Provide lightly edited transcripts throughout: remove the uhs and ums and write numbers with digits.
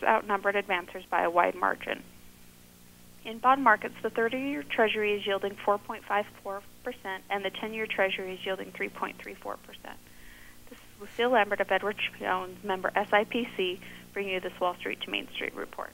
outnumbered advancers by a wide margin. In bond markets, the 30-year Treasury is yielding 4.54%, and the 10-year Treasury is yielding 3.34%. This is Lucille Lambert of Edward Jones, member SIPC, bringing you this Wall Street to Main Street report.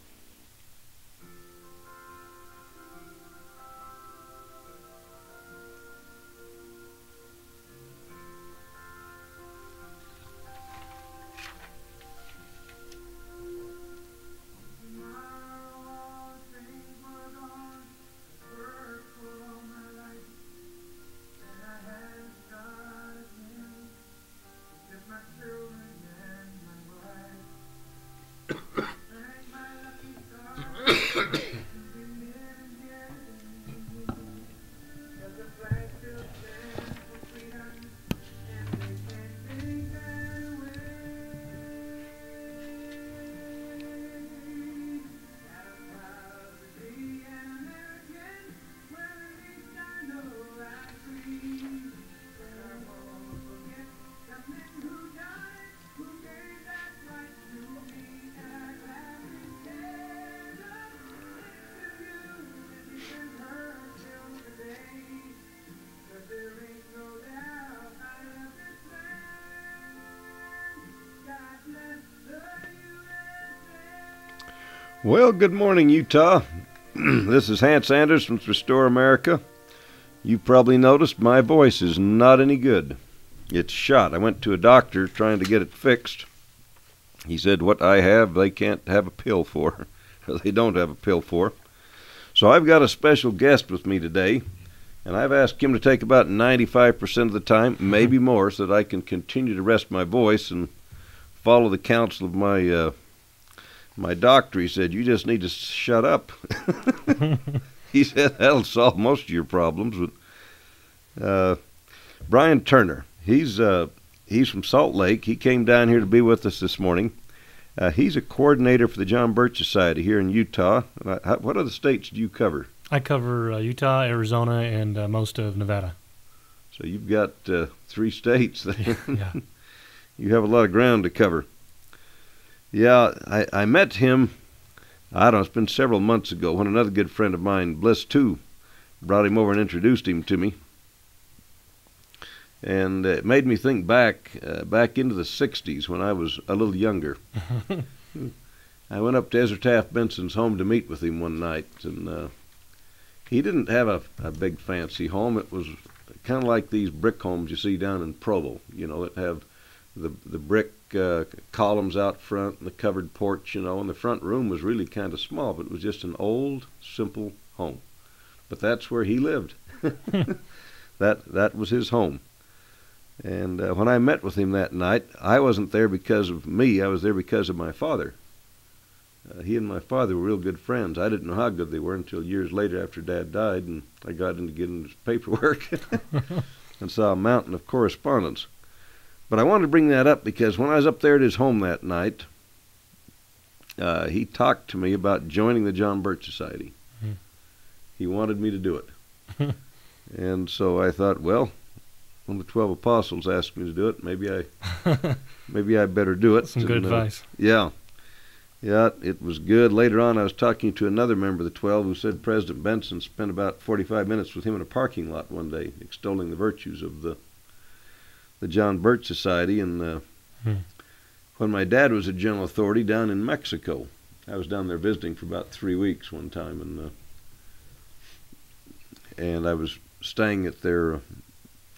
Well, good morning, Utah. This is Hans Anders from Restore America. You've probably noticed my voice is not any good. It's shot. I went to a doctor trying to get it fixed. He said what I have, they can't have a pill for, or they don't have a pill for. So I've got a special guest with me today, and I've asked him to take about 95% of the time, maybe more, so that I can continue to rest my voice and follow the counsel of my doctor. He said, you just need to shut up. He said, that'll solve most of your problems. But, Brian Turner, he's from Salt Lake. He came down here to be with us this morning. He's a coordinator for the John Birch Society here in Utah. What other states do you cover? I cover Utah, Arizona, and most of Nevada. So you've got 3 states there. Yeah. You have a lot of ground to cover. Yeah, I met him, I don't know, it's been several months ago when another good friend of mine, Bliss 2, brought him over and introduced him to me. And it made me think back into the 60s when I was a little younger. I went up to Ezra Taft Benson's home to meet with him one night, and he didn't have a big fancy home. It was kind of like these brick homes you see down in Provo, you know, that have the brick columns out front and the covered porch, you know, and the front room was really kind of small, but it was just an old, simple home. But that's where he lived. That was his home. And when I met with him that night, I wasn't there because of me. I was there because of my father. He and my father were real good friends. I didn't know how good they were until years later after Dad died, and I got into getting his paperwork and saw a mountain of correspondence. But I wanted to bring that up because when I was up there at his home that night, he talked to me about joining the John Birch Society. Mm-hmm. He wanted me to do it. And so I thought, well, when the 12 apostles asked me to do it, maybe I better do it. Some good advice. Yeah, it was good. Later on, I was talking to another member of the 12 who said President Benson spent about 45 minutes with him in a parking lot one day, extolling the virtues of the John Birch Society. And when my dad was a general authority down in Mexico, I was down there visiting for about 3 weeks one time, and I was staying at their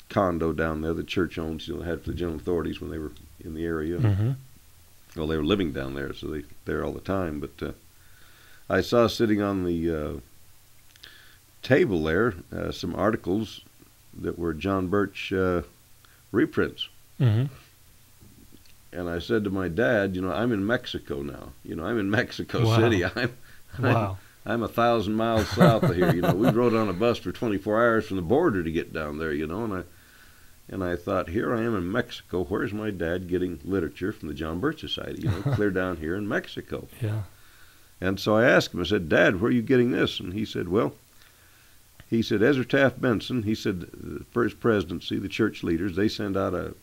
condo down there the church owns, you know, had for the general authorities when they were in the area. Mm-hmm. Well, they were living down there, so they were there all the time. But I saw sitting on the table there some articles that were John Birch reprints. Mm-hmm. And I said to my dad, you know, I'm in Mexico now. You know, I'm in Mexico City. I'm 1,000 miles south of here. You know, we rode on a bus for 24 hours from the border to get down there, you know, and I thought, here I am in Mexico. Where's my dad getting literature from the John Birch Society, you know, clear down here in Mexico? Yeah. And so I asked him, I said, Dad, where are you getting this? And he said, Ezra Taft Benson, he said, the first presidency, the church leaders, they send out a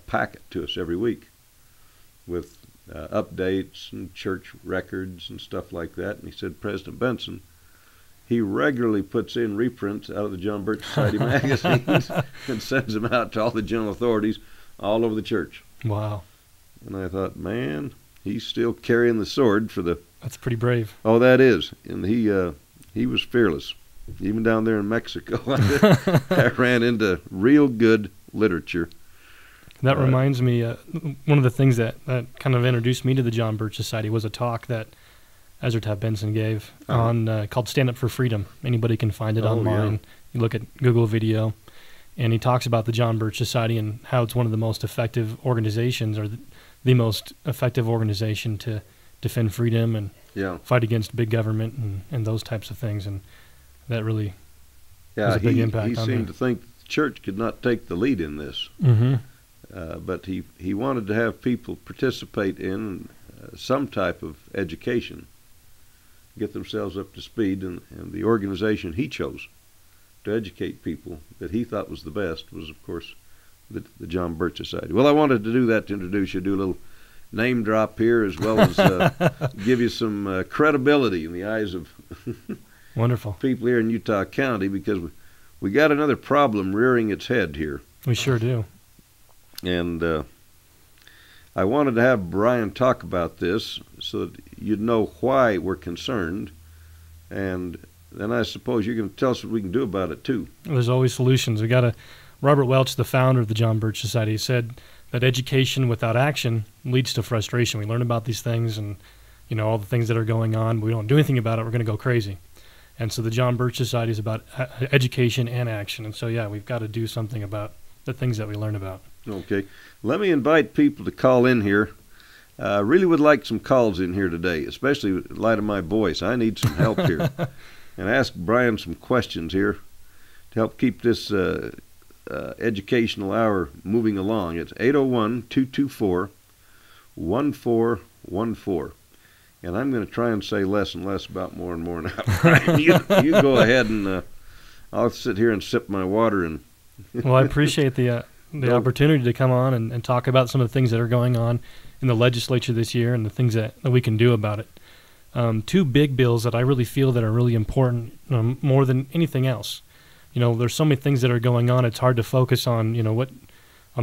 packet to us every week with updates and church records and stuff like that. And he said President Benson, he regularly puts in reprints out of the John Birch Society magazines and sends them out to all the general authorities all over the church. Wow. And I thought, man, he's still carrying the sword for the... That's pretty brave. Oh, that is. And he was fearless. Even down there in Mexico, I ran into real good literature. That reminds me, one of the things that kind of introduced me to the John Birch Society was a talk that Ezra Taft Benson gave on called Stand Up for Freedom. Anybody can find it online. Yeah. You look at Google video, and he talks about the John Birch Society and how it's one of the most effective organizations, or the most effective organization to defend freedom and fight against big government and those types of things. And that really has a big impact on me. He seemed to think the church could not take the lead in this. Mm-hmm. But he wanted to have people participate in some type of education, get themselves up to speed, and the organization he chose to educate people that he thought was the best was, of course, the John Birch Society. Well, I wanted to do that to introduce you, do a little name drop here, as well as give you some credibility in the eyes of wonderful people here in Utah County, because we got another problem rearing its head here. We sure do. And I wanted to have Brian talk about this so that you'd know why we're concerned, and then I suppose you're going to tell us what we can do about it too. There's always solutions. We got Robert Welch, the founder of the John Birch Society, said that education without action leads to frustration. We learn about these things and all the things that are going on. We don't do anything about it, we're going to go crazy. And so the John Birch Society is about education and action. And so we've got to do something about the things that we learn about. Okay. Let me invite people to call in here. I really would like some calls in here today, especially in light of my voice. I need some help here. And ask Brian some questions here to help keep this educational hour moving along. It's 801-224-1414. And I'm going to try and say less and less about more and more now. Brian, you go ahead, and I'll sit here and sip my water. And well, I appreciate the opportunity to come on and talk about some of the things that are going on in the legislature this year and the things that we can do about it. Two big bills that I really feel that are really important, more than anything else. There's so many things that are going on. It's hard to focus on,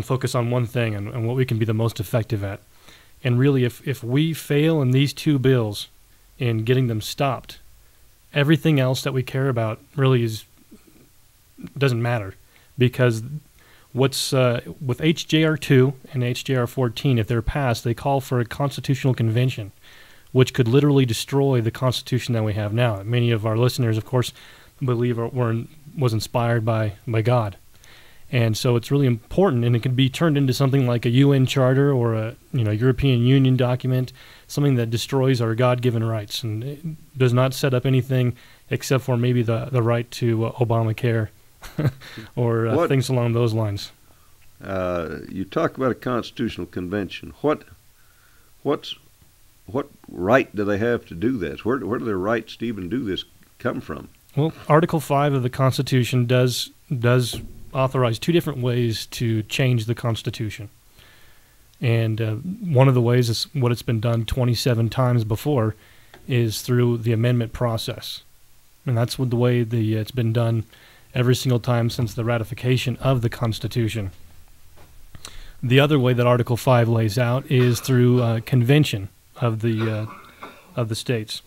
focus on one thing and what we can be the most effective at. And really, if we fail in these two bills in getting them stopped, everything else that we care about really doesn't matter, because what's with HJR 2 and HJR 14, if they're passed, they call for a constitutional convention, which could literally destroy the Constitution that we have now. Many of our listeners, of course, believe was inspired by God. And so it's really important, and it could be turned into something like a UN charter or a European Union document, something that destroys our God-given rights and it does not set up anything except for maybe the right to Obamacare or things along those lines. You talk about a constitutional convention. What right do they have to do this? Where do their rights to even do this come from? Well, Article 5 of the Constitution does authorize two different ways to change the Constitution. And one of the ways is what it's been done 27 times before is through the amendment process. And that's the way it's been done every single time since the ratification of the Constitution. The other way that Article 5 lays out is through convention of the states.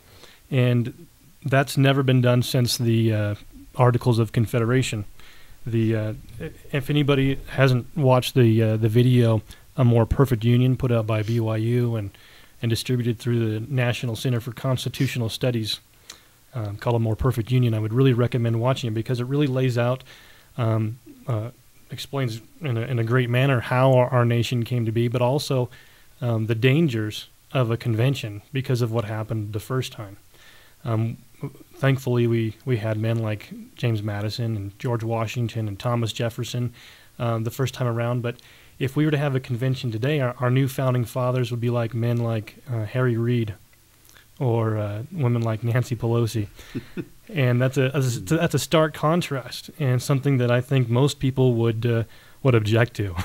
And that's never been done since the Articles of Confederation. If anybody hasn't watched the video, A More Perfect Union, put out by BYU and distributed through the National Center for Constitutional Studies, called A More Perfect Union, I would really recommend watching it, because it really lays out, explains in a great manner how our nation came to be, but also the dangers of a convention because of what happened the first time. Thankfully, we had men like James Madison and George Washington and Thomas Jefferson the first time around. But if we were to have a convention today, our new founding fathers would be like men like Harry Reid or women like Nancy Pelosi. And that's a stark contrast, and something that I think most people would object to.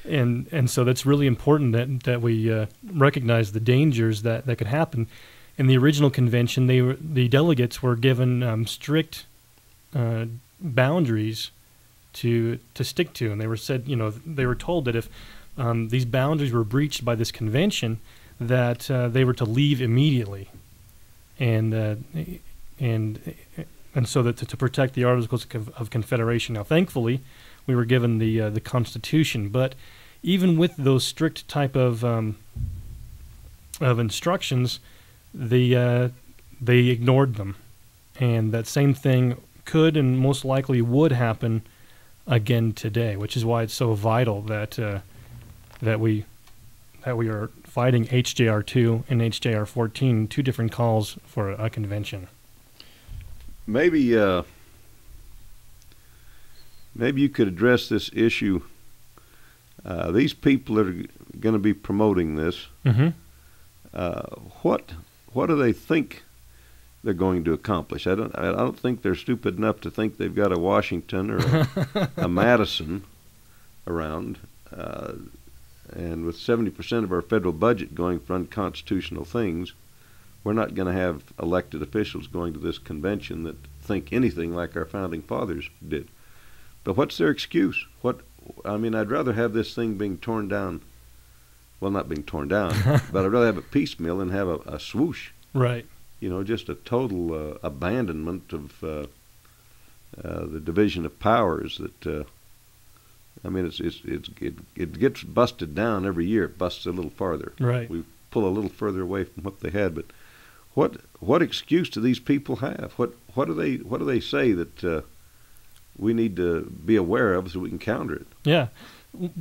And so that's really important that we recognize the dangers that could happen. In the original convention, the delegates were given strict boundaries to stick to, and they were told that if these boundaries were breached by this convention, that they were to leave immediately, and so that to protect the Articles of Confederation. Now, thankfully, we were given the Constitution, but even with those strict type of instructions, they ignored them, and that same thing could and most likely would happen again today, which is why it's so vital that we are fighting HJR 2 and HJR 14, two different calls for a convention. Maybe you could address this issue. These people that are going to be promoting this, Mm-hmm. What do they think they're going to accomplish? I don't think they're stupid enough to think they've got a Washington or a Madison around. And with 70% of our federal budget going for unconstitutional things, we're not going to have elected officials going to this convention that think anything like our founding fathers did. But what's their excuse? I'd rather have this thing being torn down. Well, not being torn down, but I'd rather have it piecemeal than have a swoosh. Right. Just a total abandonment of the division of powers. That it gets busted down every year. It busts a little farther. Right. We pull a little further away from what they had. But what excuse do these people have? What do they say that we need to be aware of so we can counter it? Yeah.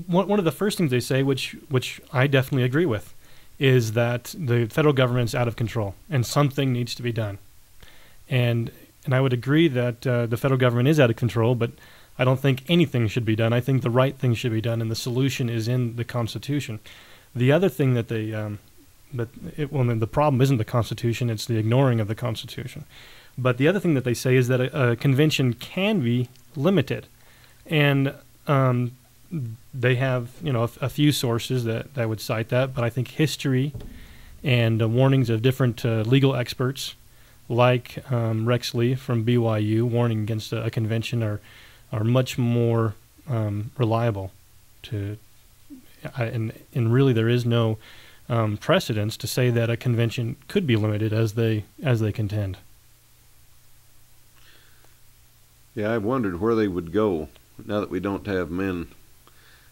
One of the first things they say, which I definitely agree with, is that the federal government's out of control and something needs to be done. And I would agree that the federal government is out of control, but I don't think anything should be done. I think the right thing should be done, and the solution is in the Constitution. The other thing that the problem isn't the Constitution, it's the ignoring of the Constitution. But the other thing that they say is that a convention can be limited. And they have, a few sources that would cite that, but I think history and warnings of different legal experts, like Rex Lee from BYU, warning against a convention are much more reliable. And really, there is no precedence to say that a convention could be limited as they contend. Yeah, I've wondered where they would go now that we don't have men.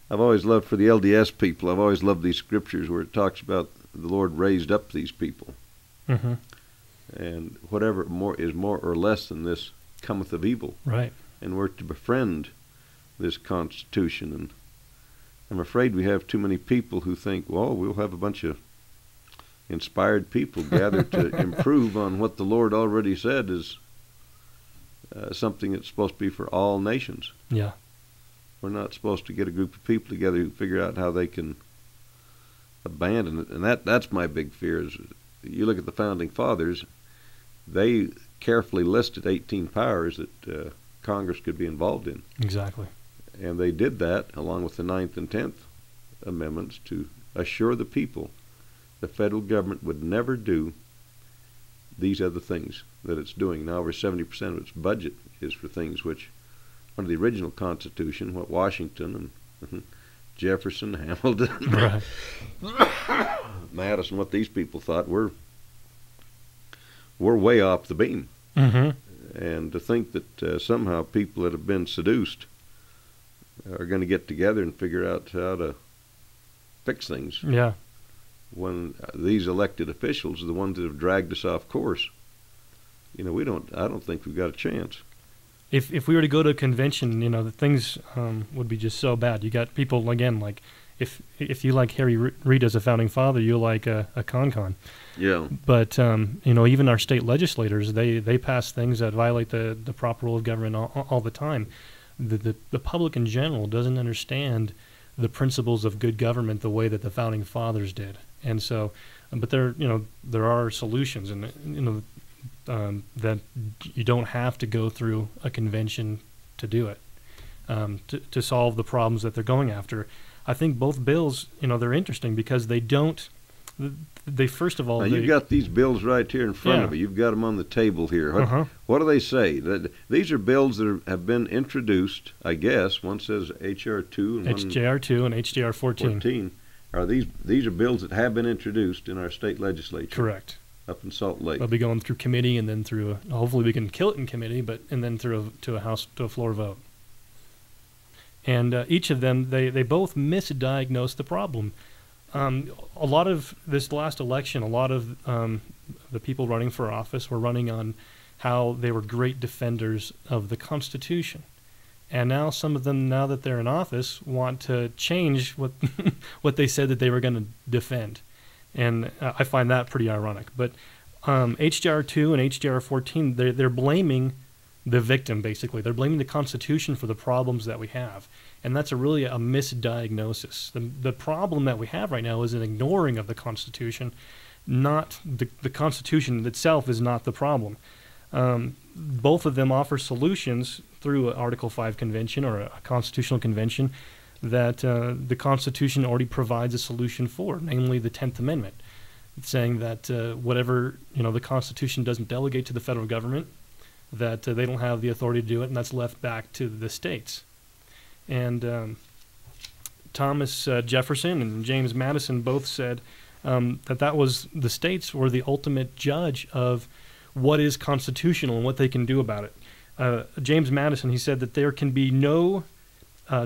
I've always loved, for the LDS people, I've always loved these scriptures where it talks about the Lord raised up these people. Mm-hmm. And whatever is more or less than this cometh of evil. Right. And we're to befriend this Constitution. And I'm afraid we have too many people who think, well, we'll have a bunch of inspired people gathered to improve on what the Lord already said is something that's supposed to be for all nations. Yeah. We're not supposed to get a group of people together who figure out how they can abandon it. And that's my big fear. Is you look at the Founding Fathers, they carefully listed 18 powers that Congress could be involved in. Exactly. And they did that along with the 9th and 10th Amendments to assure the people the federal government would never do these other things that it's doing. Now over 70% of its budget is for things which, under the original Constitution, what Washington and Jefferson, Hamilton, Right. Madison, what these people thought, we're way off the beam. Mm-hmm. And to think that somehow people that have been seduced are going to get together and figure out how to fix things. Yeah. When these elected officials are the ones that have dragged us off course, I don't think we've got a chance. If we were to go to a convention, the things would be just so bad. You got people, again, like if you like Harry Reid as a founding father, you'll like a con. Yeah. But even our state legislators, they pass things that violate the proper rule of government all the time. The public in general doesn't understand the principles of good government the way that the founding fathers did. And so, but there are solutions, and that you don't have to go through a convention to do it, to solve the problems that they're going after. I think both bills, they're interesting because they don't. They first of all, now, you've got these bills right here in front of you. You've got them on the table here. What do they say? These are bills that have been introduced, I guess. One says HR 2 and HJR 2 and HJR 14. Are these are bills that have been introduced in our state legislature? Correct. Up in Salt Lake. They'll be going through committee and then through. Hopefully, we can kill it in committee, and then through to a floor vote. And each of them, they both misdiagnose the problem. A lot of this last election, a lot of the people running for office were running on how they were great defenders of the Constitution. And now some of them, now that they're in office, want to change what what they said that they were going to defend. And I find that pretty ironic. But HJR 2 and HJR 14, they're blaming the victim, basically. They're blaming the Constitution for the problems that we have. And that's really a misdiagnosis. The problem that we have right now is an ignoring of the Constitution. Not the Constitution itself is not the problem. Both of them offer solutions through an Article 5 convention or a constitutional convention that the Constitution already provides a solution for, namely the 10th Amendment. It's saying that whatever, the Constitution doesn't delegate to the federal government, that they don't have the authority to do it, and that's left back to the states. And Thomas Jefferson and James Madison both said that was the states were the ultimate judge of what is constitutional and what they can do about it. James Madison, he said that there can be no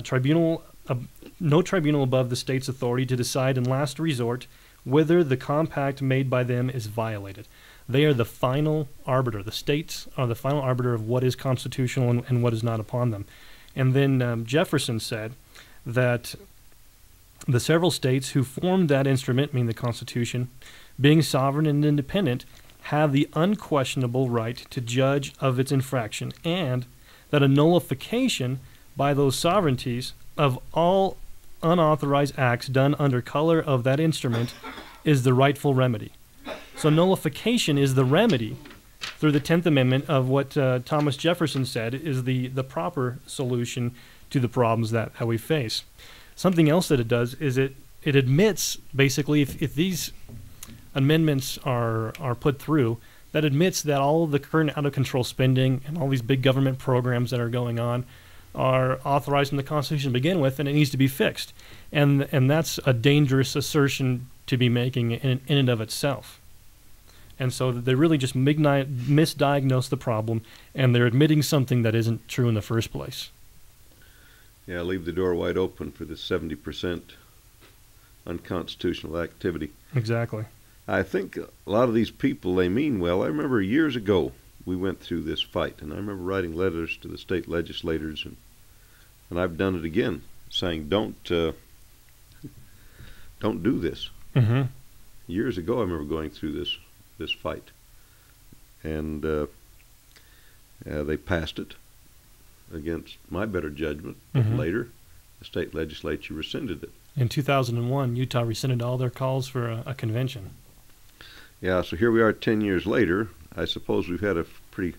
tribunal above the state's authority to decide in last resort whether the compact made by them is violated. They are the final arbiter. The states are the final arbiter of what is constitutional and what is not upon them. And then Jefferson said that the several states who formed that instrument, meaning the Constitution, being sovereign and independent, have the unquestionable right to judge of its infraction, and that a nullification by those sovereignties of all unauthorized acts done under color of that instrument is the rightful remedy. So nullification is the remedy through the 10th Amendment of what Thomas Jefferson said is the proper solution to the problems that we face. Something else that it does is it admits, basically, if these amendments are put through, that admits that all of the current out-of-control spending and all these big government programs that are going on are authorized in the Constitution to begin with, and it needs to be fixed. And that's a dangerous assertion to be making in and of itself. And so they really just misdiagnose the problem, and they're admitting something that isn't true in the first place. Yeah, leave the door wide open for this 70% unconstitutional activity. Exactly. I think a lot of these people, they mean well. I remember years ago we went through this fight, and I remember writing letters to the state legislators, and I've done it again, saying don't do this. Mm-hmm. Years ago, I remember going through this fight, and they passed it against my better judgment. But later, the state legislature rescinded it. In 2001, Utah rescinded all their calls for a convention. Yeah, so here we are 10 years later. I suppose we've had a pretty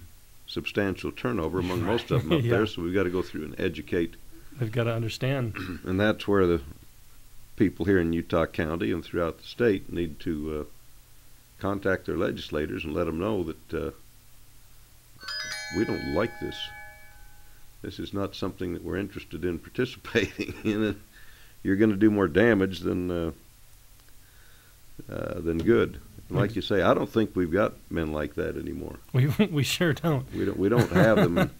substantial turnover among most of them up there, so we've got to go through and educate. They've got to understand. And that's where the people here in Utah County and throughout the state need to contact their legislators and let them know that we don't like this. This is not something that we're interested in participating in. You're going to do more damage than good. And like you say, I don't think we've got men like that anymore. We sure don't. We don't have them, and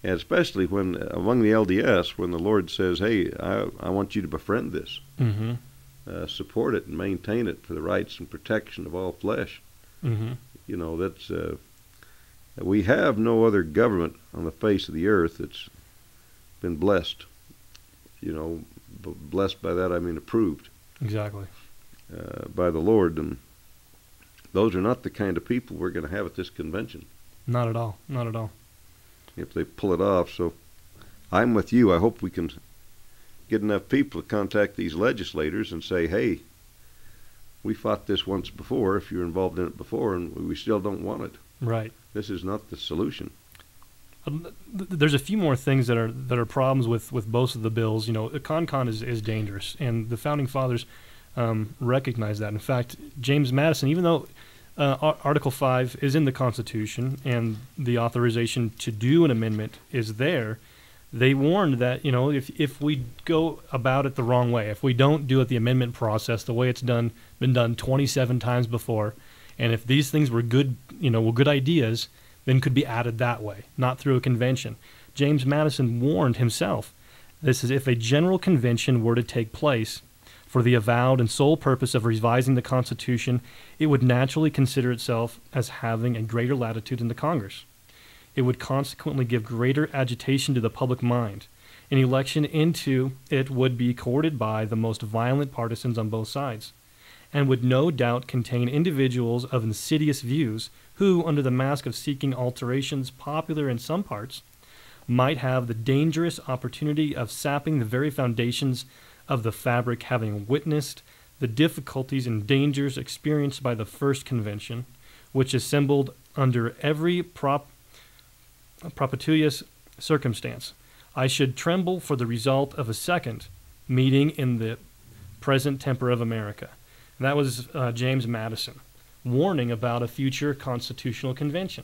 especially when among the LDS, when the Lord says, "Hey, I want you to befriend this, support it, and maintain it for the rights and protection of all flesh." Mm-hmm. That's we have no other government on the face of the earth that's been blessed. Blessed by that I mean approved. Exactly. By the Lord, and those are not the kind of people we're going to have at this convention. Not at all. Not at all. If they pull it off. So I'm with you. I hope we can get enough people to contact these legislators and say, hey, we fought this once before, if you're involved in it before, and we still don't want it. Right. This is not the solution. there's a few more things that are problems with both of the bills. You know, CONCON is dangerous, and the founding fathers recognize that. In fact, James Madison, even though Article 5 is in the Constitution and the authorization to do an amendment is there, they warned that, you know, if we go about it the wrong way, if we don't do it the amendment process the way it's been done 27 times before, and if these things were good, you know, were good ideas, then could be added that way, not through a convention. James Madison warned himself, this is if a general convention were to take place for the avowed and sole purpose of revising the Constitution, it would naturally consider itself as having a greater latitude than the Congress. It would consequently give greater agitation to the public mind. An election into it would be courted by the most violent partisans on both sides, and would no doubt contain individuals of insidious views who, under the mask of seeking alterations popular in some parts, might have the dangerous opportunity of sapping the very foundations of the fabric, having witnessed the difficulties and dangers experienced by the first convention, which assembled under every propitious circumstance. I should tremble for the result of a second meeting in the present temper of America. And that was James Madison warning about a future constitutional convention.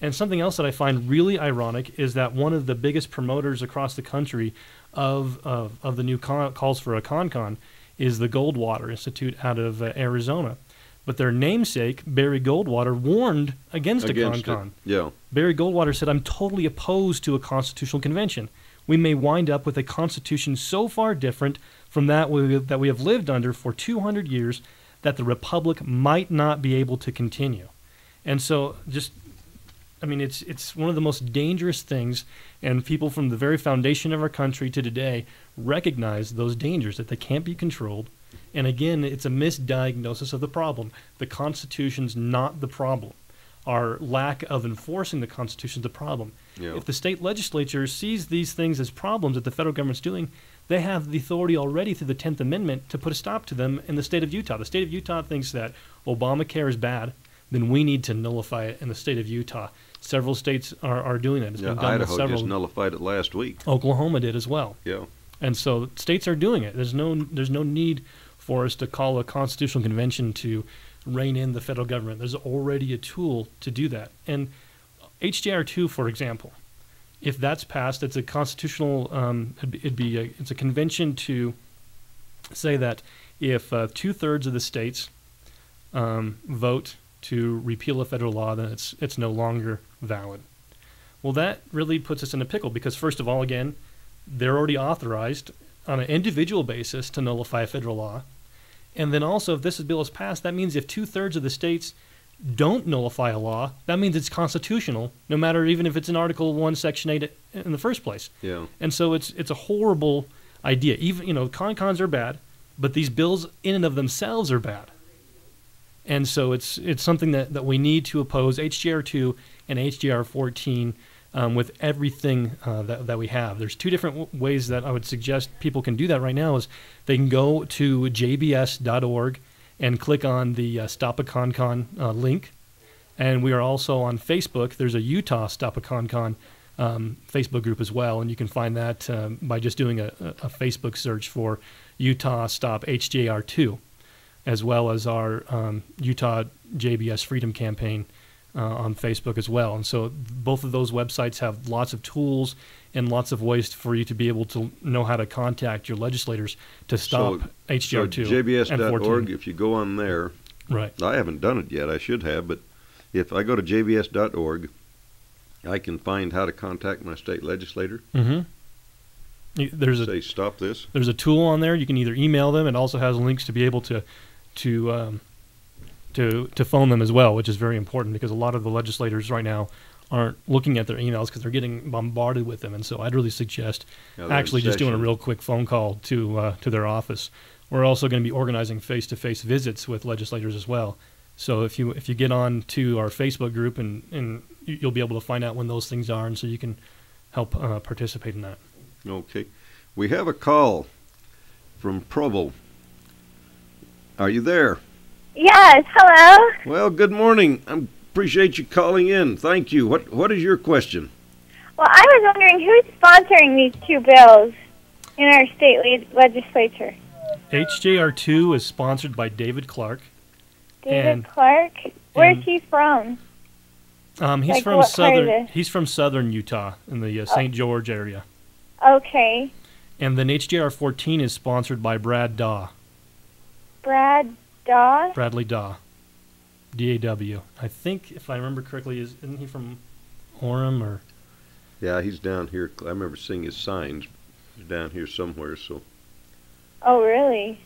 And something else that I find really ironic is that one of the biggest promoters across the country of the new calls for a CONCON is the Goldwater Institute out of Arizona. But their namesake, Barry Goldwater, warned against a CONCON. Yeah. Barry Goldwater said, I'm totally opposed to a constitutional convention. We may wind up with a constitution so far different from that we have lived under for 200 years that the republic might not be able to continue. And so it's one of the most dangerous things, and people from the very foundation of our country to today recognize those dangers, that they can't be controlled. And again, it's a misdiagnosis of the problem. The Constitution's not the problem. Our lack of enforcing the Constitution is the problem. Yeah. If the state legislature sees these things as problems that the federal government's doing, they have the authority already through the 10th Amendment to put a stop to them in the state of Utah. The state of Utah thinks that Obamacare is bad, then we need to nullify it in the state of Utah. Several states are doing that. It's been done Idaho with several. just nullified it last week. Oklahoma did as well. Yeah. And so states are doing it. There's no need for us to call a constitutional convention to rein in the federal government. There's already a tool to do that. And HJR 2, for example, if that's passed, it's a constitutional. It's a convention to say that if 2/3 of the states vote to repeal a federal law, then it's no longer valid. Well, that really puts us in a pickle because, first of all, again, they're already authorized on an individual basis to nullify a federal law. And then also, if this bill is passed, that means if 2/3 of the states don't nullify a law, that means it's constitutional, no matter even if it's in Article 1, Section 8 in the first place. Yeah. And so it's a horrible idea. Even, CONCONs are bad, but these bills in and of themselves are bad. And so it's something that we need to oppose, HJR 2 and HJR 14, with everything that we have. There's two different ways that I would suggest people can do that right now. Is they can go to jbs.org and click on the Stop a CONCON link. And we are also on Facebook. There's a Utah Stop a CONCON Facebook group as well, and you can find that by just doing a Facebook search for Utah Stop HJR 2, as well as our Utah JBS Freedom Campaign on Facebook as well. And so both of those websites have lots of tools and lots of ways for you to be able to know how to contact your legislators to stop HJR 2 and 14. JBS.org, if you go on there, right. I haven't done it yet. I should have, but if I go to jbs.org, I can find how to contact my state legislator. Mm-hmm. Say, stop this. There's a tool on there. You can either email them. It also has links to be able to phone them as well, which is very important because a lot of the legislators right now aren't looking at their emails because they're getting bombarded with them. And so I'd really suggest actually just doing a real quick phone call to their office. We're also going to be organizing face-to-face visits with legislators as well. So if you get on to our Facebook group and you'll be able to find out when those things are, and so you can help participate in that. Okay. We have a call from Provo. Are you there? Yes, hello. Well, good morning. I appreciate you calling in. Thank you. What is your question? Well, I was wondering who's sponsoring these two bills in our state legislature. HJR2 is sponsored by David Clark. David Clark? Where's he from? He's Like from what part of southern. He's from southern Utah in the St. George area. Okay. And then HJR14 is sponsored by Brad Daw. Brad Daw? Bradley Daw. DAW. I think, if I remember correctly, isn't he from Orem or? Yeah, he's down here. I remember seeing his signs. He's down here somewhere. So Oh, really?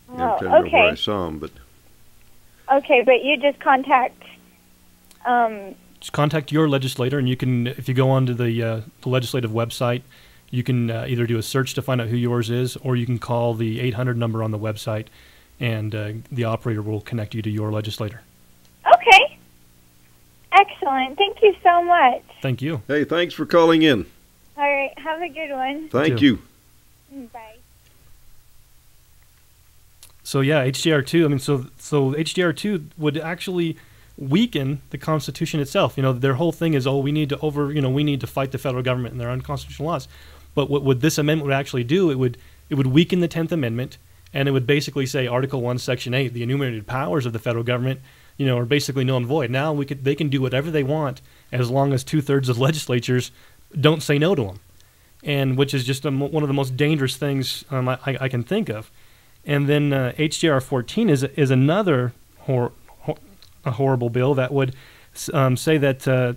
I'm trying to remember where I Okay. saw him, but Okay, but you just contact... Just contact your legislator, and you can, if you go onto the legislative website, you can either do a search to find out who yours is, or you can call the 800 number on the website, and the operator will connect you to your legislator. Okay. Excellent. Thank you so much. Thank you. hey, thanks for calling in. All right. Have a good one. Thank too. you. Bye. So yeah, HJR2. I mean, so HJR2 would actually weaken the Constitution itself. You know, their whole thing is, we need to fight the federal government and their unconstitutional laws. But what this amendment would actually do, it would weaken the 10th Amendment, and it would basically say Article 1, Section 8, the enumerated powers of the federal government, are basically null and void. Now they can do whatever they want as long as 2/3 of legislatures don't say no to them, and which is just one of the most dangerous things I can think of. And then HJR 14 is another a horrible bill that would say that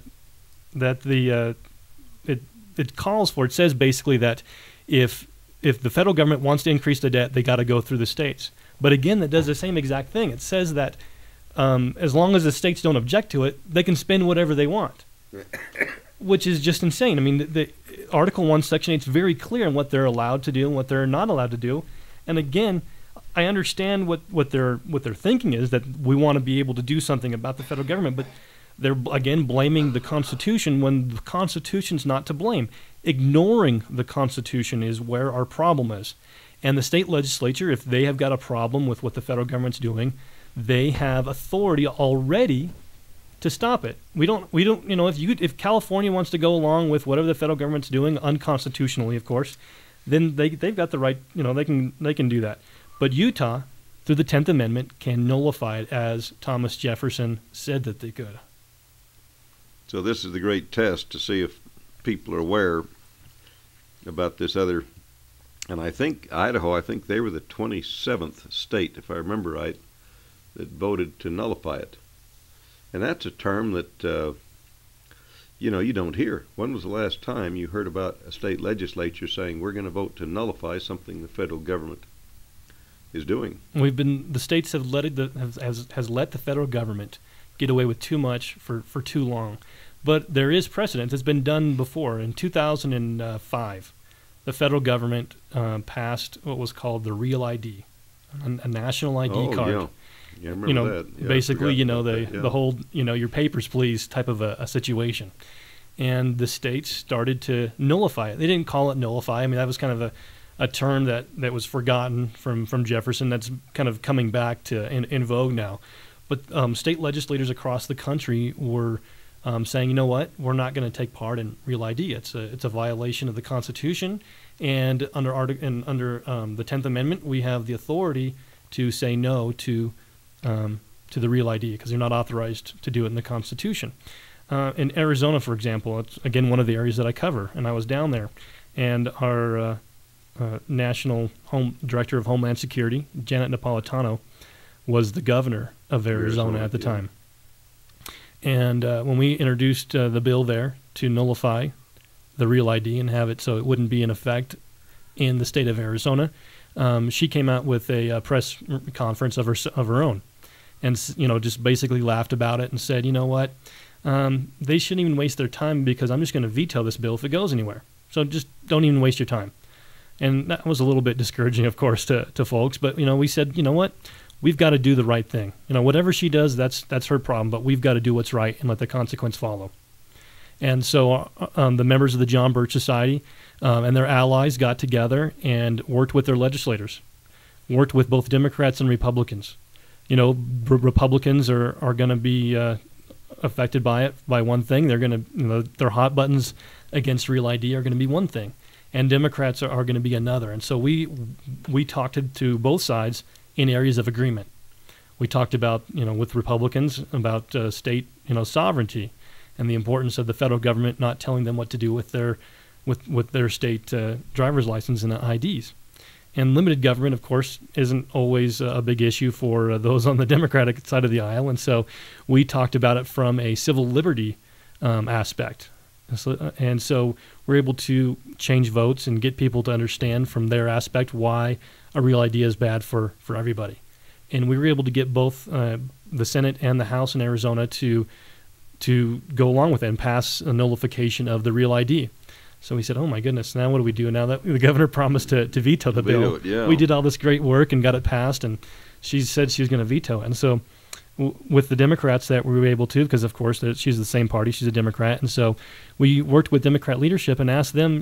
it calls for. It says basically that if the federal government wants to increase the debt, they got to go through the states. But again, that does the same exact thing. It says that as long as the states don't object to it, they can spend whatever they want, which is just insane. I mean, the Article 1, Section 8 is very clear on what they're allowed to do and what they're not allowed to do. And again, I understand what their thinking is, that we want to be able to do something about the federal government, but they're again blaming the Constitution when the Constitution's not to blame. Ignoring the Constitution is where our problem is. And the state legislature, if they have got a problem with what the federal government's doing, they have authority already to stop it. We don't. If California wants to go along with whatever the federal government's doing, unconstitutionally, of course, then they've got the right. They can do that. But Utah, through the 10th Amendment, can nullify it, as Thomas Jefferson said that they could. So this is the great test to see if people are aware about this other. And I think Idaho, they were the 27th state, if I remember right, that voted to nullify it. And that's a term that, you don't hear. When was the last time you heard about a state legislature saying we're going to vote to nullify something the federal government is doing? The states have let the federal government get away with too much for too long. But there is precedent. It's been done before. In 2005, the federal government passed what was called the Real ID, a national ID card. Yeah. Yeah, I remember that. Yeah, basically, the whole, your papers, please type of a situation. And the states started to nullify it. They didn't call it nullify. I mean, that was kind of a term that was forgotten from Jefferson, that's kind of coming back to in vogue now. But state legislators across the country were saying, you know what, we're not going to take part in Real ID. It's a violation of the Constitution, and under the 10th Amendment, we have the authority to say no to the Real ID because they're not authorized to do it in the Constitution. In Arizona, for example, it's again one of the areas that I cover, and I was down there, and our National Director of Homeland Security, Janet Napolitano, was the governor of Arizona at the time. And when we introduced the bill there to nullify the Real ID and have it so it wouldn't be in effect in the state of Arizona, she came out with a press conference of her own, and just basically laughed about it and said, you know what, they shouldn't even waste their time because I'm just going to veto this bill if it goes anywhere. So just don't even waste your time. And that was a little bit discouraging, of course, to folks. But we said, you know what, we've got to do the right thing. Whatever she does, that's her problem. But we've got to do what's right and let the consequence follow. And so the members of the John Birch Society and their allies got together and worked with their legislators, worked with both Democrats and Republicans. Republicans are going to be affected by it by one thing. They're going to, their hot buttons against Real ID are going to be one thing, and Democrats are going to be another. And so we talked to both sides in areas of agreement. We talked about, with Republicans about state, sovereignty and the importance of the federal government not telling them what to do with their state driver's license and IDs. And limited government, of course, isn't always a big issue for those on the Democratic side of the aisle. And so we talked about it from a civil liberty aspect. And so we're able to change votes and get people to understand from their aspect why a Real ID is bad for everybody. And we were able to get both the Senate and the House in Arizona to go along with it and pass a nullification of the Real ID. So we said, oh, my goodness, now what do we do? Now that the governor promised to veto the bill, we did all this great work and got it passed, and she said she was going to veto it. And so with the Democrats that we were able to, because, of course, she's the same party, she's a Democrat, and so we worked with Democrat leadership and asked them,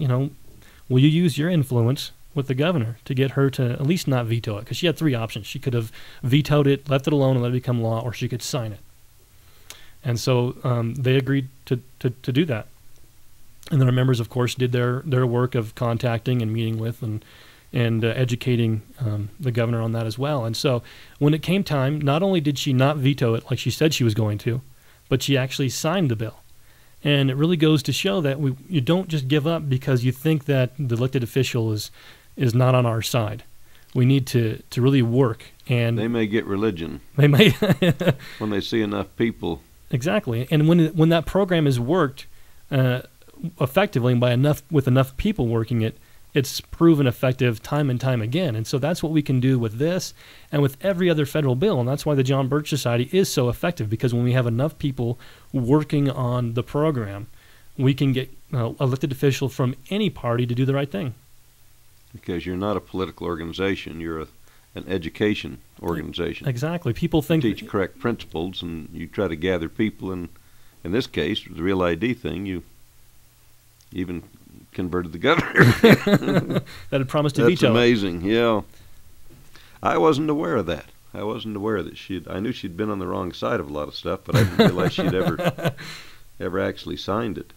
will you use your influence with the governor to get her to at least not veto it? Because she had three options. She could have vetoed it, left it alone, and let it become law, or she could sign it. And so they agreed to do that. And then our members, of course, did their work of contacting and meeting with and educating the governor on that as well. And so when it came time, not only did she not veto it like she said she was going to, but she actually signed the bill. And it really goes to show that you don't just give up because you think that the elected official is not on our side. We need to really work. And they may get religion. They may when they see enough people. Exactly. And when that program is worked effectively and with enough people working it, it's proven effective time and time again. And so that's what we can do with this and with every other federal bill. And that's why the John Birch Society is so effective, because when we have enough people working on the program, we can get elected officials from any party to do the right thing. Because you're not a political organization, you're an education organization. Exactly. People think you teach correct principles, and you try to gather people. And in this case, the Real ID thing, you even converted the governor. That had promised to veto. That's amazing. Yeah, I wasn't aware of that. I wasn't aware that I knew she'd been on the wrong side of a lot of stuff, but I didn't realize she'd ever actually signed it.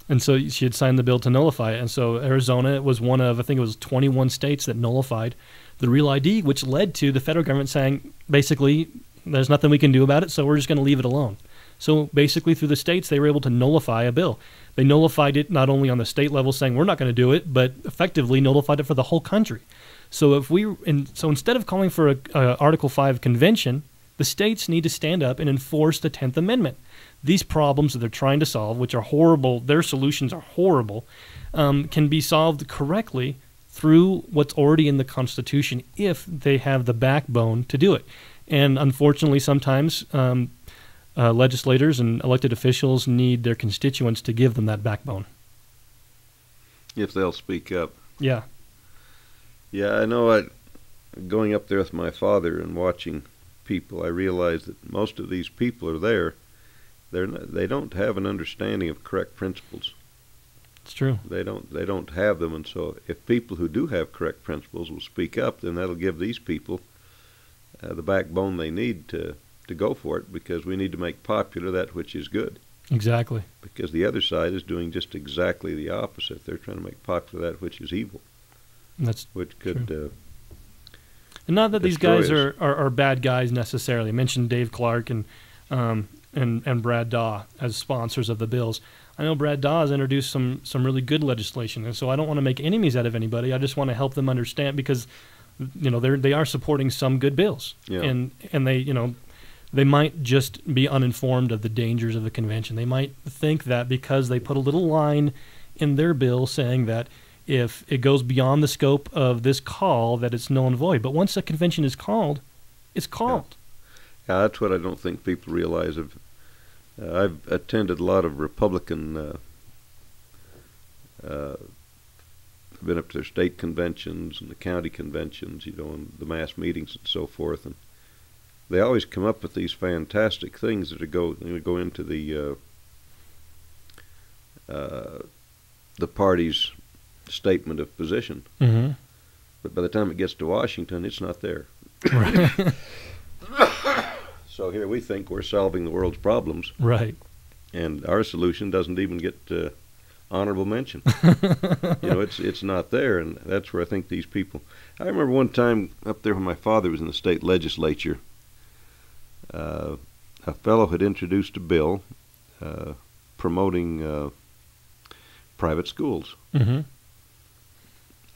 And so she had signed the bill to nullify it. And so Arizona was one of, I think it was 21 states that nullified the Real ID, which led to the federal government saying, basically, there's nothing we can do about it, so we're just going to leave it alone. So basically through the states, they were able to nullify a bill. They nullified it not only on the state level saying we're not going to do it, but effectively nullified it for the whole country. So instead of calling for a Article 5 convention, the states need to stand up and enforce the 10th Amendment. These problems that they're trying to solve, which are horrible, their solutions are horrible, can be solved correctly through what's already in the Constitution if they have the backbone to do it. And unfortunately, sometimes legislators and elected officials need their constituents to give them that backbone. If they'll speak up. Yeah. Yeah, I know. Going up there with my father and watching people, I realized that most of these people are there. They don't have an understanding of correct principles. It's true. They don't have them, and so if people who do have correct principles will speak up, then that'll give these people the backbone they need to go for it, because we need to make popular that which is good. Exactly. Because the other side is doing just exactly the opposite. They're trying to make popular that which is evil. Which could and not that these guys are bad guys necessarily. I mentioned Dave Clark and Brad Daw as sponsors of the bills. I know Brad Daw has introduced some really good legislation, and so I don't want to make enemies out of anybody. I just want to help them understand, because they are supporting some good bills, and they might just be uninformed of the dangers of the convention. They might think that because they put a little line in their bill saying that if it goes beyond the scope of this call, that it's null and void. But once a convention is called, it's called. Yeah, that's what I don't think people realize. I've attended a lot of Republican, been up to their state conventions and the county conventions, and the mass meetings and so forth, and they always come up with these fantastic things that go into the party's statement of position. Mm-hmm. But by the time it gets to Washington, it's not there. Right. So here we think we're solving the world's problems, Right. and our solution doesn't even get honorable mention. It's not there, and that's where I think these people. I remember one time up there when my father was in the state legislature, a fellow had introduced a bill promoting private schools. Mm-hmm.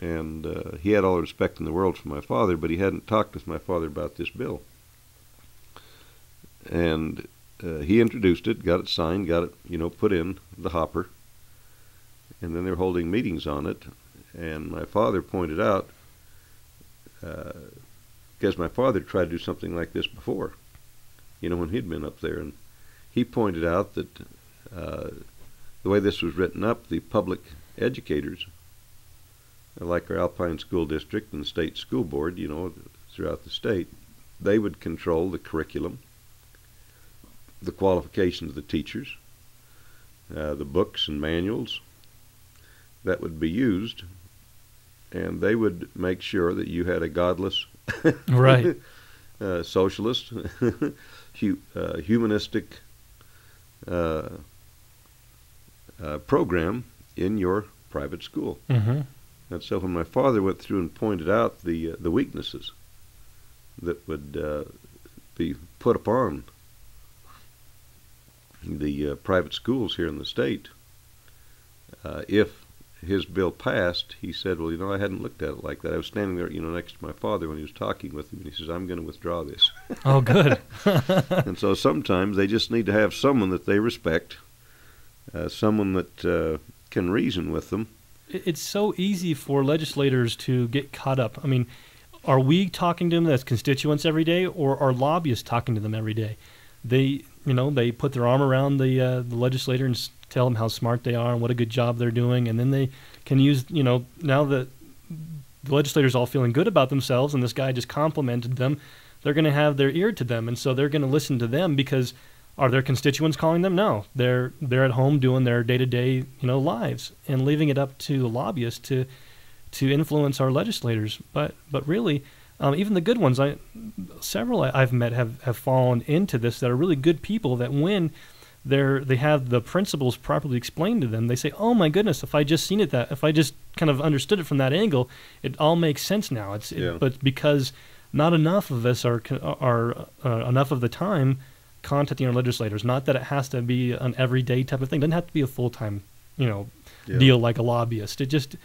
And he had all the respect in the world for my father, but he hadn't talked with my father about this bill. And he introduced it, got it signed, got it, put in the hopper. And then they were holding meetings on it. And my father pointed out, because my father tried to do something like this before, when he'd been up there. And he pointed out that the way this was written up, the public educators, like our Alpine School District and the state school board, throughout the state, they would control the curriculum, the qualifications of the teachers, the books and manuals that would be used, and they would make sure that you had a godless, Right. socialist, humanistic program in your private school. Mm-hmm. And so when my father went through and pointed out the weaknesses that would be put upon the private schools here in the state, if his bill passed, he said, well, I hadn't looked at it like that. I was standing there, next to my father when he was talking with him, and he says, I'm going to withdraw this. Oh, good. And so sometimes they just need to have someone that they respect, someone that can reason with them. It's so easy for legislators to get caught up. I mean, are we talking to them as constituents every day, or are lobbyists talking to them every day? They put their arm around the legislator and tell them how smart they are and what a good job they're doing, and then they can use, now that the legislators all feeling good about themselves and this guy just complimented them, they're going to have their ear to them, and so they're going to listen to them because are their constituents calling them? No, they're at home doing their day-to-day lives and leaving it up to lobbyists to influence our legislators. But really, even the good ones, several I've met have fallen into this that are really good people that when they have the principles properly explained to them, they say, "Oh my goodness! If I just seen it if I just kind of understood it from that angle, it all makes sense now." But because not enough of us are enough of the time contacting our legislators. Not that it has to be an everyday type of thing. It doesn't have to be a full-time, deal like a lobbyist. It just,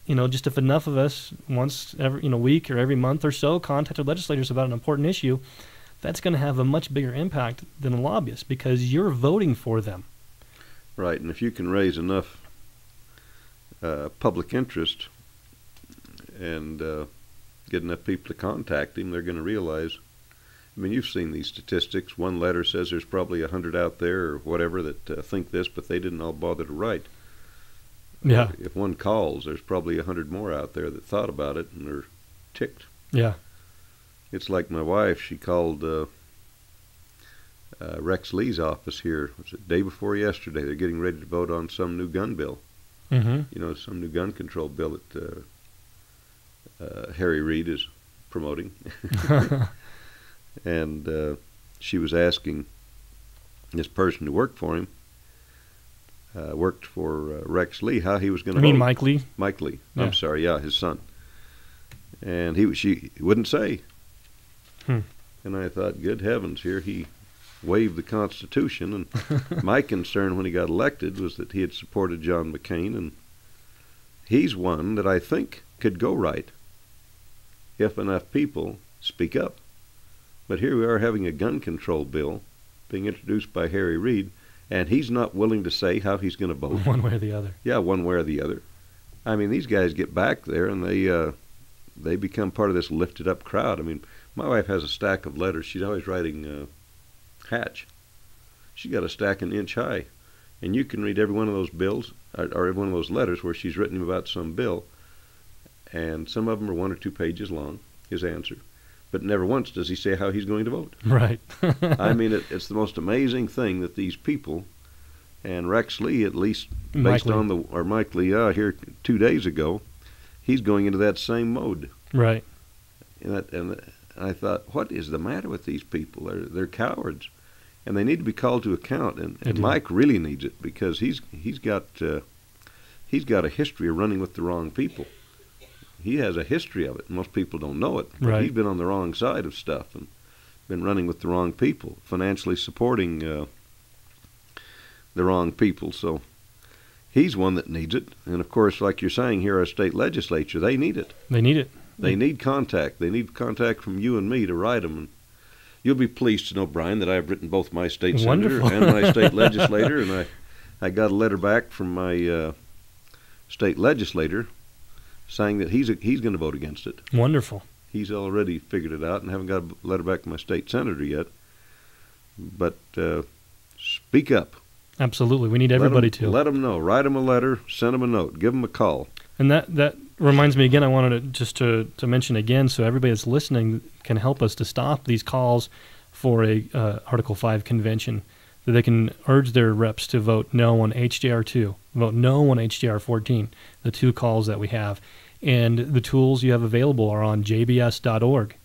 just if enough of us once every week or every month or so contact our legislators about an important issue, that's going to have a much bigger impact than a lobbyist because you're voting for them. Right, and if you can raise enough public interest and get enough people to contact him, they're going to realize. I mean, you've seen these statistics. One letter says there's probably 100 out there or whatever that think this, but they didn't all bother to write. Yeah. If one calls, there's probably 100 more out there that thought about it and are ticked. Yeah. It's like my wife. She called Rex Lee's office here. Was it the day before yesterday? They're getting ready to vote on some new gun bill. Mm-hmm. Some new gun control bill that Harry Reid is promoting. And she was asking this person who worked for him, worked for Rex Lee, how he was going to vote. You mean Mike Lee? Mike Lee. Yeah. I'm sorry, yeah, his son. And she wouldn't say. And I thought, good heavens, here he waived the Constitution. And my concern when he got elected was that he had supported John McCain, and he's one that I think could go right if enough people speak up. But here we are having a gun control bill being introduced by Harry Reid, and he's not willing to say how he's going to vote. One way or the other. Yeah, one way or the other. I mean, these guys get back there, and they become part of this lifted up crowd. I mean, my wife has a stack of letters. She's always writing Hatch. She's got a stack an inch high, and you can read every one of those bills, or every one of those letters where she's written him about some bill, and some of them are 1 or 2 pages long, his answer. But never once does he say how he's going to vote. Right. I mean, it's the most amazing thing that these people, and Rex Lee, at least Mike based on Mike Lee here 2 days ago, he's going into that same mode. Right. And I thought, what is the matter with these people? They're cowards, and they need to be called to account. And Mike really needs it, because he's got a history of running with the wrong people. He has a history of it. Most people don't know it. But Right. He's been on the wrong side of stuff and been running with the wrong people, financially supporting the wrong people. So he's one that needs it. And, of course, like you're saying here, our state legislature, they need it. They need it. They need contact. They need contact from you and me to write them. And you'll be pleased to know, Brian, that I've written both my state senator Wonderful. and my state legislator. And I got a letter back from my state legislator saying that he's going to vote against it. Wonderful. He's already figured it out, and haven't got a letter back from my state senator yet. But speak up. Absolutely. We need everybody to. Let them know. Write them a letter. Send them a note. Give them a call. And that reminds me again, I wanted to mention again, so everybody that's listening can help us to stop these calls for a Article 5 convention, that they can urge their reps to vote no on HJR 2, vote no on HJR 14, the two calls that we have. And the tools you have available are on jbs.org.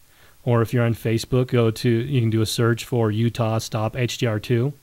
Or if you're on Facebook, you can do a search for Utah Stop HJR 2,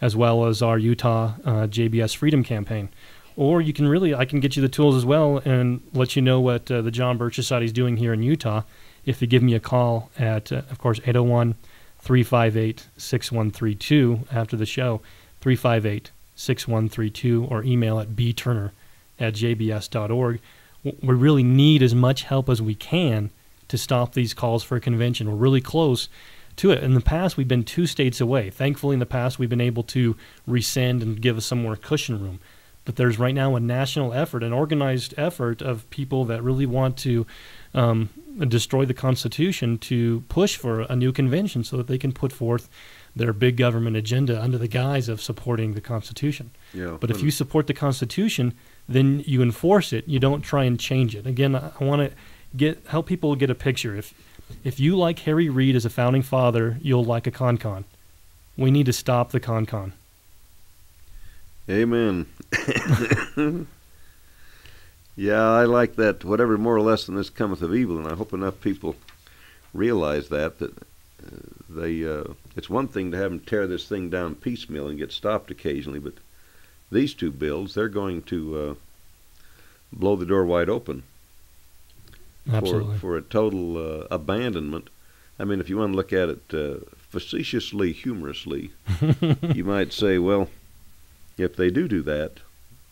as well as our Utah JBS Freedom Campaign. Or I can get you the tools as well and let you know what the John Birch Society is doing here in Utah if you give me a call at, of course, 801-358-6132 after the show, 358-6132, or email at bturner@jbs.org. We really need as much help as we can to stop these calls for a convention. We're really close to it. In the past, we've been 2 states away. Thankfully, in the past, we've been able to rescind and give us some more cushion room. But there's right now a national effort, an organized effort of people that really want to destroy the Constitution, to push for a new convention so that they can put forth their big government agenda under the guise of supporting the Constitution. Yeah. But if you support the Constitution, then you enforce it. You don't try and change it. Again, I want to help people get a picture. If you like Harry Reid as a founding father, you'll like a con-con. We need to stop the con-con. Amen. Yeah, I like that. Whatever more or less than this cometh of evil, and I hope enough people realize that it's one thing to have them tear this thing down piecemeal and get stopped occasionally, but these two bills, they're going to blow the door wide open. Absolutely. For a total abandonment. I mean, if you want to look at it facetiously, humorously, you might say, well, if they do that,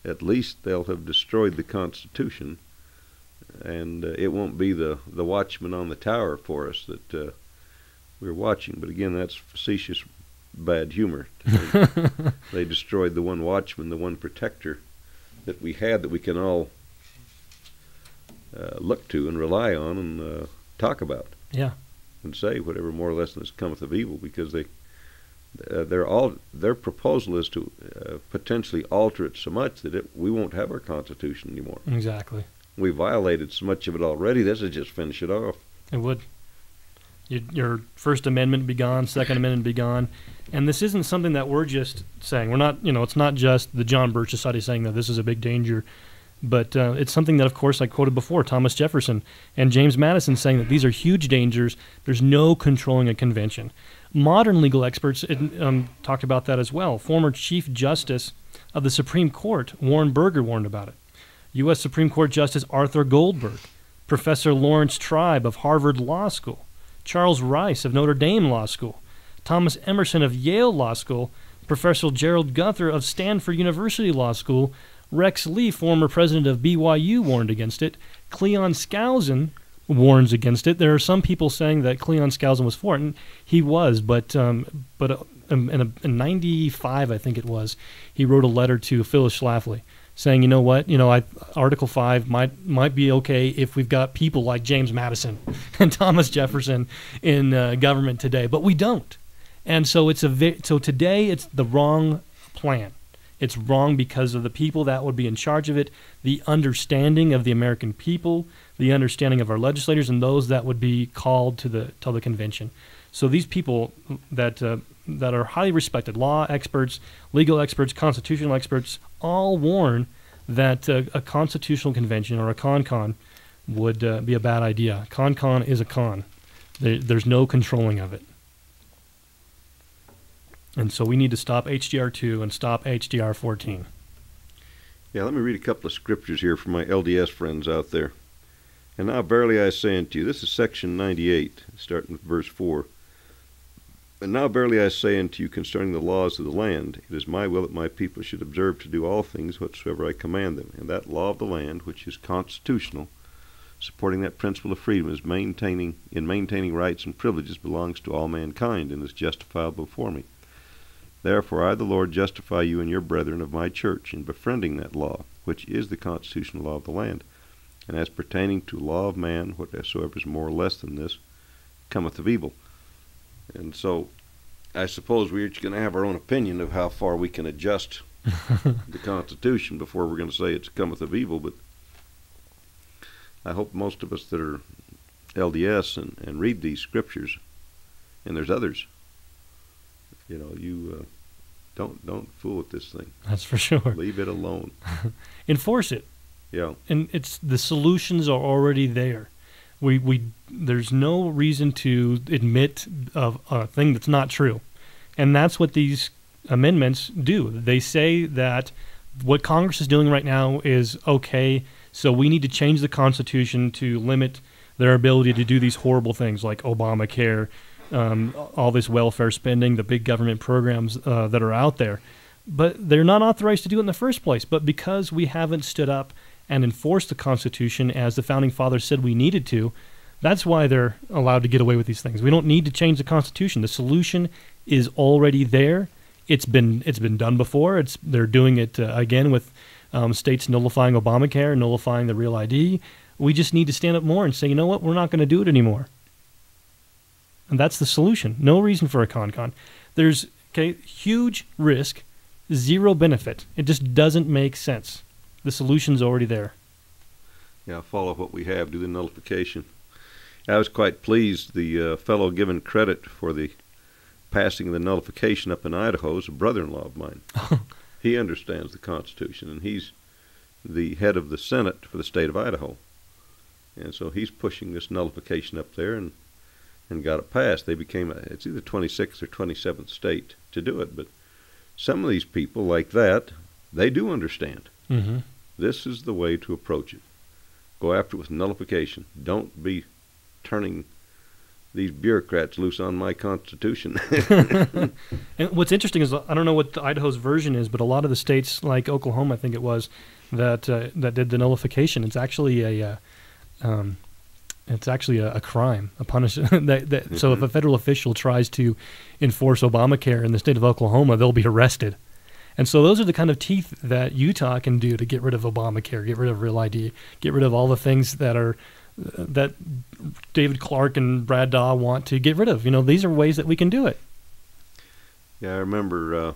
at least they'll have destroyed the Constitution, and it won't be the watchman on the tower for us that we're watching. But again, that's facetious, bad humor. They destroyed the one watchman, the one protector that we had, that we can all look to and rely on and talk about. Yeah. And say whatever more or less than this cometh of evil, because their proposal is to potentially alter it so much that we won't have our Constitution anymore. Exactly. We violated so much of it already. This would just finish it off. It would. Your First Amendment be gone, Second Amendment be gone, and this isn't something that we're just saying. We're not, it's not just the John Birch Society saying that this is a big danger, but it's something that, of course, I quoted before, Thomas Jefferson and James Madison saying that these are huge dangers. There's no controlling a convention. Modern legal experts talked about that as well. Former Chief Justice of the Supreme Court, Warren Burger, warned about it. U.S. Supreme Court Justice Arthur Goldberg, Professor Lawrence Tribe of Harvard Law School, Charles Rice of Notre Dame Law School, Thomas Emerson of Yale Law School, Professor Gerald Gunther of Stanford University Law School, Rex Lee, former president of BYU, warned against it. Cleon Skousen warns against it. There are some people saying that Cleon Skousen was for it, and he was, but in 95, I think it was, he wrote a letter to Phyllis Schlafly saying, you know what, Article 5 might be okay if we've got people like James Madison and Thomas Jefferson in government today, but we don't. And so so today it's the wrong plan. It's wrong because of the people that would be in charge of it, the understanding of the American people, the understanding of our legislators, and those that would be called to the convention. So these people that are highly respected, law experts, legal experts, constitutional experts, all warn that a constitutional convention or a con-con would be a bad idea. Con-con is a con. There's no controlling of it. And so we need to stop HJR 2 and stop HJR 14. Yeah, let me read a couple of scriptures here for my LDS friends out there. And now verily I say unto you, this is section 98, starting with verse 4. And now verily I say unto you concerning the laws of the land, it is my will that my people should observe to do all things whatsoever I command them. And that law of the land, which is constitutional, supporting that principle of freedom, is maintaining rights and privileges, belongs to all mankind, and is justifiable before me. Therefore I, the Lord, justify you and your brethren of my church in befriending that law, which is the constitutional law of the land. And as pertaining to law of man, whatsoever is more or less than this, cometh of evil. And so I suppose we're each going to have our own opinion of how far we can adjust the Constitution before we're going to say it's cometh of evil. But I hope most of us that are LDS and read these scriptures, and there's others, you don't fool with this thing. That's for sure. Leave it alone. Enforce it. Yeah. And the solutions are already there. There's no reason to admit of a thing that's not true. And that's what these amendments do. They say that what Congress is doing right now is okay, so we need to change the Constitution to limit their ability to do these horrible things like Obamacare, all this welfare spending, the big government programs that are out there. But they're not authorized to do it in the first place. But because we haven't stood up and enforced the Constitution as the Founding Fathers said we needed to, that's why they're allowed to get away with these things. We don't need to change the Constitution. The solution is already there. It's been done before. They're doing it again with states nullifying Obamacare, nullifying the Real ID. We just need to stand up more and say, you know what, we're not going to do it anymore. And that's the solution. No reason for a con-con. There's huge risk, zero benefit. It just doesn't make sense. The solution's already there. Yeah, follow what we have, do the nullification. I was quite pleased. The fellow given credit for the passing of the nullification up in Idaho is a brother-in-law of mine. He understands the Constitution, and he's the head of the Senate for the state of Idaho. And so he's pushing this nullification up there and got it passed. They became, it's either 26th or 27th state to do it. But some of these people like that, they do understand. Mm-hmm. This is the way to approach it. Go after it with nullification. Don't be turning these bureaucrats loose on my Constitution. And what's interesting is, I don't know what Idaho's version is, but a lot of the states, like Oklahoma, I think it was, that did the nullification. It's actually a crime, a punishment. So if a federal official tries to enforce Obamacare in the state of Oklahoma, they'll be arrested. And so those are the kind of teeth that Utah can do to get rid of Obamacare, get rid of Real ID, get rid of all the things that David Clark and Brad Daw want to get rid of. These are ways that we can do it. Yeah, I remember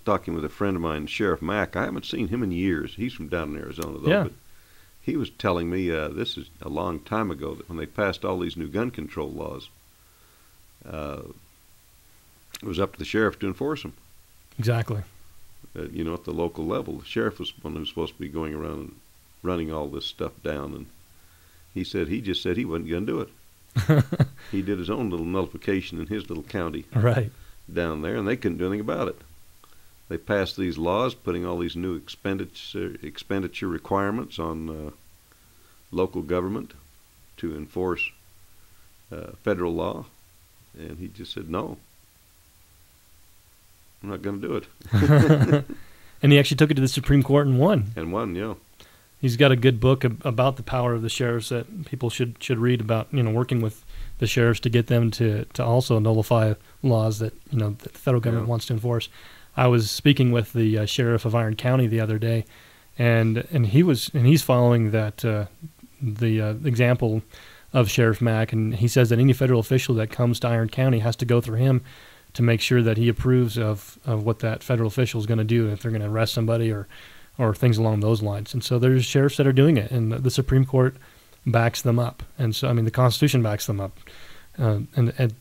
talking with a friend of mine, Sheriff Mack. I haven't seen him in years. He's from down in Arizona, though. Yeah. But he was telling me, this is a long time ago, that when they passed all these new gun control laws, it was up to the sheriff to enforce them. Exactly. At the local level. The sheriff was one who was supposed to be going around and running all this stuff down, and he just said he wasn't going to do it. He did his own little nullification in his little county down there, and they couldn't do anything about it. They passed these laws putting all these new expenditure requirements on local government to enforce federal law, and he just said, no, I'm not going to do it. And he actually took it to the Supreme Court and won. Yeah. He's got a good book about the power of the sheriffs that people should read about, working with the sheriffs to get them to also nullify laws that, that the federal government wants to enforce. I was speaking with the sheriff of Iron County the other day, and he's following that the example of Sheriff Mack, and he says that any federal official that comes to Iron County has to go through him to make sure that he approves of what that federal official is going to do, if they're going to arrest somebody or things along those lines. And so there's sheriffs that are doing it, and the Supreme Court backs them up. And so, the Constitution backs them up. And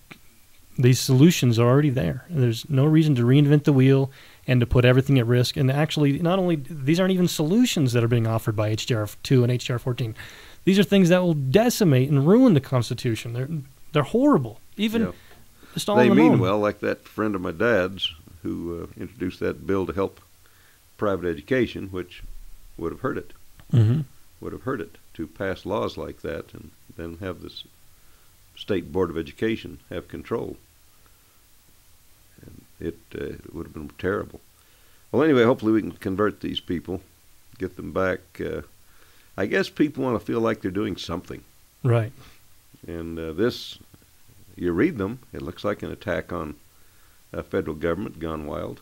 these solutions are already there. There's no reason to reinvent the wheel and to put everything at risk. And actually, not only, these aren't even solutions that are being offered by HJR 2 and HJR 14. These are things that will decimate and ruin the Constitution. They're horrible. Even Yeah. just all They in mean all. well, like that friend of my dad's who introduced that bill to help private education, which would have hurt it. Mm-hmm. Would have hurt it to pass laws like that and then have this state board of education have control. And it would have been terrible. Well, anyway, hopefully we can convert these people, get them back. I guess people want to feel like they're doing something. Right. And this, you read them, it looks like an attack on federal government gone wild.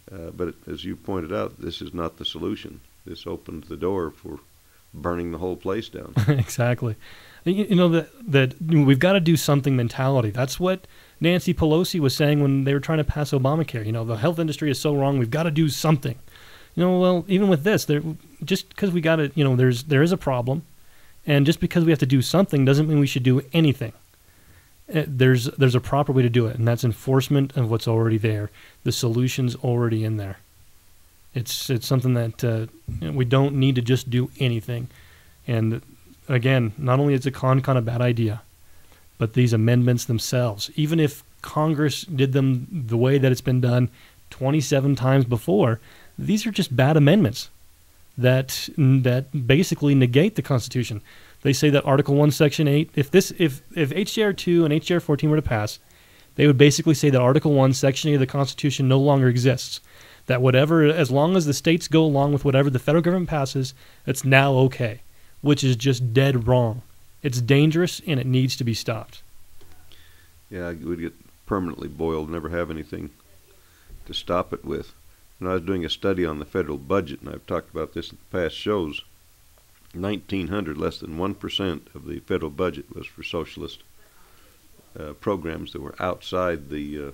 But as you pointed out, this is not the solution. This opens the door for burning the whole place down. Exactly. You know, that we've got to do something mentality. That's what Nancy Pelosi was saying when they were trying to pass Obamacare. You know, the health industry is so wrong. We've got to do something. You know, well, even with this, just because we got to, you know, there is a problem, and just because we have to do something doesn't mean we should do anything. There's a proper way to do it, and that's enforcement of what's already there. The solution's already in there. It's something that we don't need to just do anything. And again, not only is a con a bad idea, but these amendments themselves, even if Congress did them the way that it's been done 27 times before, these are just bad amendments that basically negate the Constitution. They say that Article 1, Section 8, if HJR 2 and HJR 14 were to pass, they would basically say that Article 1, Section 8 of the Constitution no longer exists. That whatever, as long as the states go along with whatever the federal government passes, it's now okay, which is just dead wrong. It's dangerous and it needs to be stopped. Yeah, it would get permanently boiled, never have anything to stop it with. And I was doing a study on the federal budget, and I've talked about this in past shows. 1900, less than 1% of the federal budget was for socialist programs that were outside the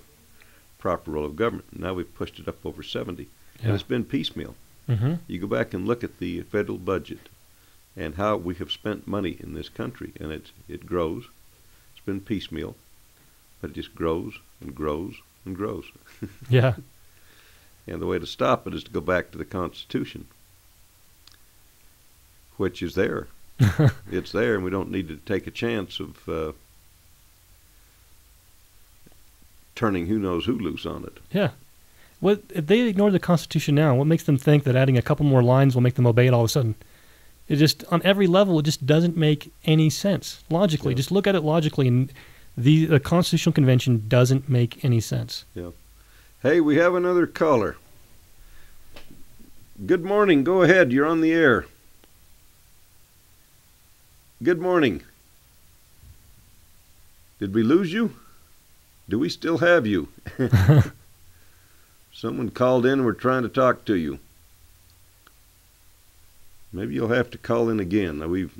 proper role of government. Now we've pushed it up over 70, and it's been piecemeal. Mm-hmm. You go back and look at the federal budget and how we have spent money in this country, and it grows. It's been piecemeal, but it just grows and grows and grows. Yeah. And the way to stop it is to go back to the Constitution, which is there. It's there, and we don't need to take a chance of turning who knows who loose on it. Yeah. What if they ignore the Constitution now? What makes them think that adding a couple more lines will make them obey it all of a sudden? It just, on every level, it just doesn't make any sense logically. Yeah. Just look at it logically, and the Constitutional Convention doesn't make any sense. Yeah. Hey, we have another caller. Good morning. Go ahead. You're on the air. Good morning. Did we lose you? Do we still have you? Someone called in and we're trying to talk to you. Maybe you'll have to call in again. Now we've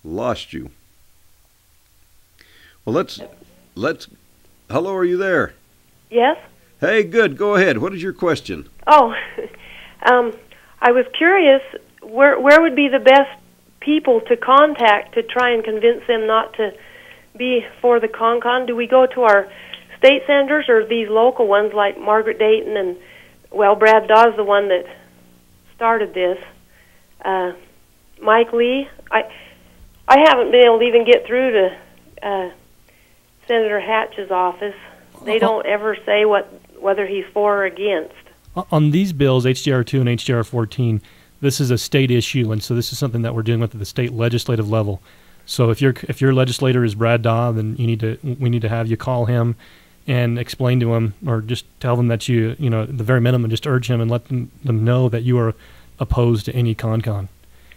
lost you. Well, let's. Hello, are you there? Yes? Hey, good. Go ahead. What is your question? Oh, I was curious, where would be the best people to contact to try and convince them not to be for the CONCON? Do we go to our state senators or these local ones like Margaret Dayton and, well, Brad Dawes, the one that started this, Mike Lee? I haven't been able to even get through to Senator Hatch's office. They don't ever say whether he's for or against. On these bills, HJR 2 and HJR 14, this is a state issue, and so this is something that we're dealing with at the state legislative level. So if your legislator is Brad Daw, then we need to have you call him and explain to him, or just tell them that you know, at the very minimum, just urge him and let them know that you are opposed to any CONCON.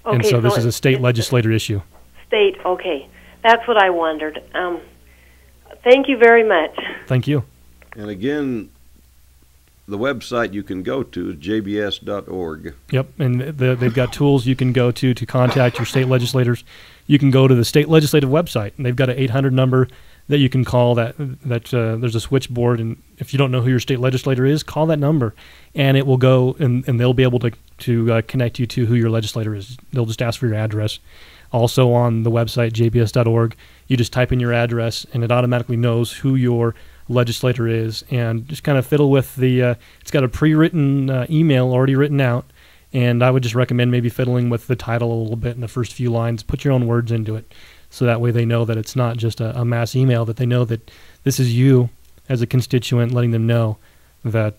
Okay, and so this is a state legislator issue. State, okay. That's what I wondered. Thank you very much. Thank you. And again, the website you can go to is jbs.org. Yep, and they've got tools you can go to contact your state legislators. You can go to the state legislative website, and they've got an 800 number that you can call. That there's a switchboard, and if you don't know who your state legislator is, call that number, and it will go, and they'll be able to connect you to who your legislator is. They'll just ask for your address. Also on the website, jbs.org, you just type in your address, and it automatically knows who your legislator is, and just kind of fiddle with the it's got a pre-written email already written out, and I would just recommend maybe fiddling with the title a little bit in the first few lines. Put your own words into it so that way they know that it's not just a mass email, that they know that this is you as a constituent letting them know that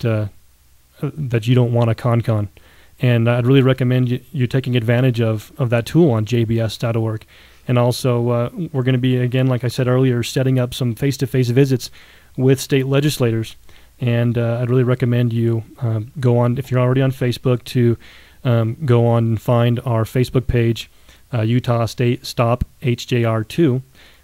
that you don't want a con. And I'd really recommend you taking advantage of that tool on jbs.org. And also, we're going to be, again, like I said earlier, setting up some face-to-face visits with state legislators. And I'd really recommend you go on, if you're already on Facebook, to go on and find our Facebook page, Utah State Stop HJR2,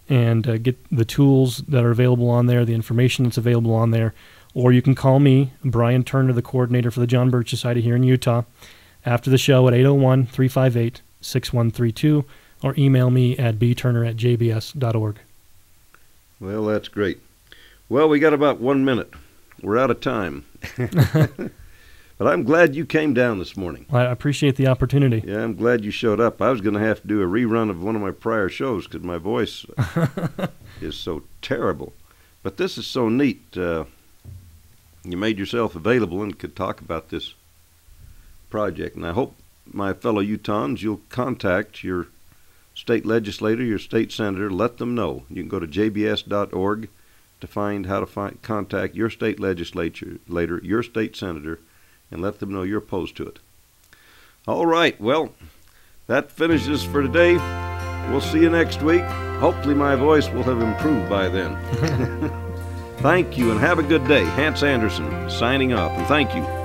and get the tools that are available on there, the information that's available on there. Or you can call me, Brian Turner, the coordinator for the John Birch Society here in Utah, after the show at 801-358-6132, or email me at bturner@jbs.org. Well, that's great. Well, we got about 1 minute. We're out of time. But I'm glad you came down this morning. I appreciate the opportunity. Yeah, I'm glad you showed up. I was going to have to do a rerun of one of my prior shows because my voice is so terrible. But this is so neat. You made yourself available and could talk about this project. And I hope, my fellow Utahns, you'll contact your state legislator, your state senator, let them know. You can go to jbs.org to find how to contact your state legislator, your state senator, and let them know you're opposed to it. All right, well, that finishes for today. We'll see you next week. Hopefully my voice will have improved by then. Thank you, and have a good day. Hans Anderson signing off, and thank you.